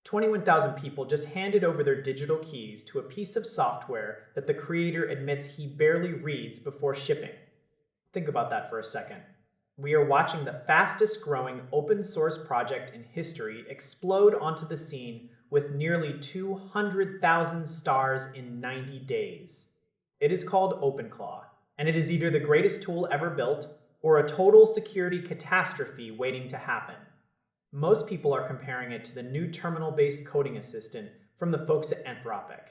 21,000 people just handed over their digital keys to a piece of software that the creator admits he barely reads before shipping. Think about that for a second. We are watching the fastest growing open source project in history explode onto the scene with nearly 200,000 stars in 90 days. It is called Openclaw, and it is either the greatest tool ever built or a total security catastrophe waiting to happen. Most people are comparing it to the new terminal-based coding assistant from the folks at Anthropic.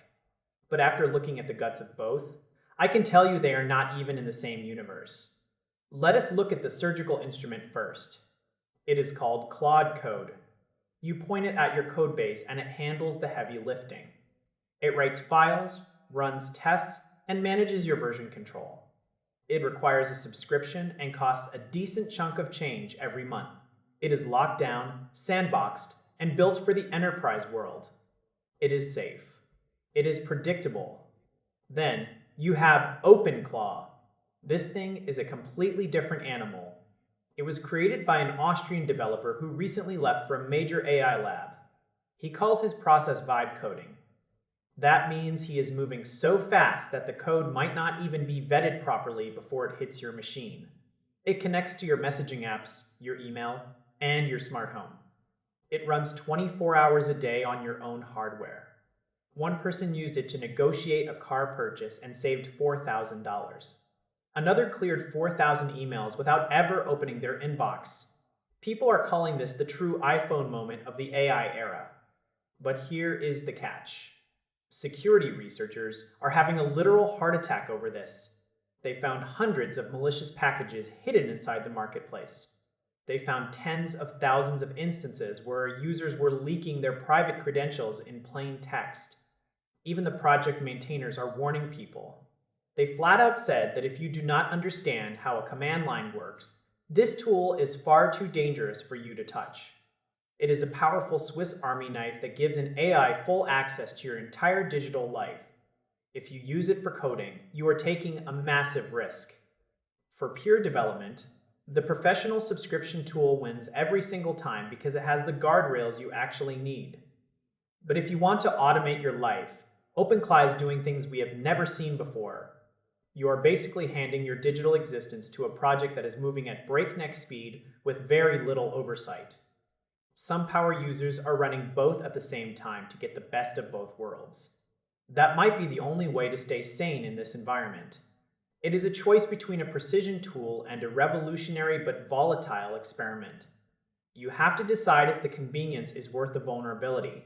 But after looking at the guts of both, I can tell you they are not even in the same universe. Let us look at the surgical instrument first. It is called Claude Code. You point it at your codebase and it handles the heavy lifting. It writes files, runs tests, and manages your version control. It requires a subscription and costs a decent chunk of change every month. It is locked down, sandboxed, and built for the enterprise world. It is safe. It is predictable. Then you have Openclaw. This thing is a completely different animal. It was created by an Austrian developer who recently left for a major AI lab. He calls his process vibe coding. That means he is moving so fast that the code might not even be vetted properly before it hits your machine. It connects to your messaging apps, your email, and your smart home. It runs 24 hours a day on your own hardware. One person used it to negotiate a car purchase and saved $4,000. Another cleared 4,000 emails without ever opening their inbox. People are calling this the true iPhone moment of the AI era. But here is the catch. Security researchers are having a literal heart attack over this. They found hundreds of malicious packages hidden inside the marketplace. They found tens of thousands of instances where users were leaking their private credentials in plain text. Even the project maintainers are warning people. They flat out said that if you do not understand how a command line works, this tool is far too dangerous for you to touch. It is a powerful Swiss Army knife that gives an AI full access to your entire digital life. If you use it for coding, you are taking a massive risk. For pure development, the professional subscription tool wins every single time because it has the guardrails you actually need. But if you want to automate your life, Openclaw is doing things we have never seen before. You are basically handing your digital existence to a project that is moving at breakneck speed with very little oversight. Some power users are running both at the same time to get the best of both worlds. That might be the only way to stay sane in this environment. It is a choice between a precision tool and a revolutionary but volatile experiment. You have to decide if the convenience is worth the vulnerability.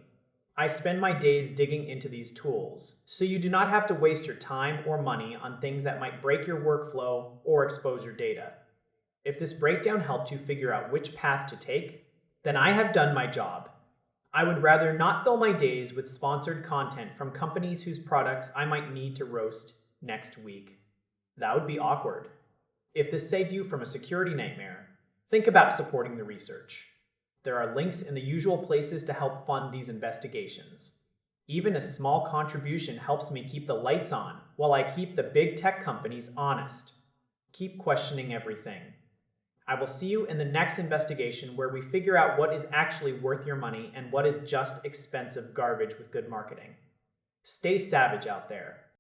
I spend my days digging into these tools, so you do not have to waste your time or money on things that might break your workflow or expose your data. If this breakdown helped you figure out which path to take, then I have done my job. I would rather not fill my days with sponsored content from companies whose products I might need to roast next week. That would be awkward. If this saved you from a security nightmare, think about supporting the research. There are links in the usual places to help fund these investigations. Even a small contribution helps me keep the lights on while I keep the big tech companies honest. Keep questioning everything. I will see you in the next investigation where we figure out what is actually worth your money and what is just expensive garbage with good marketing. Stay savage out there.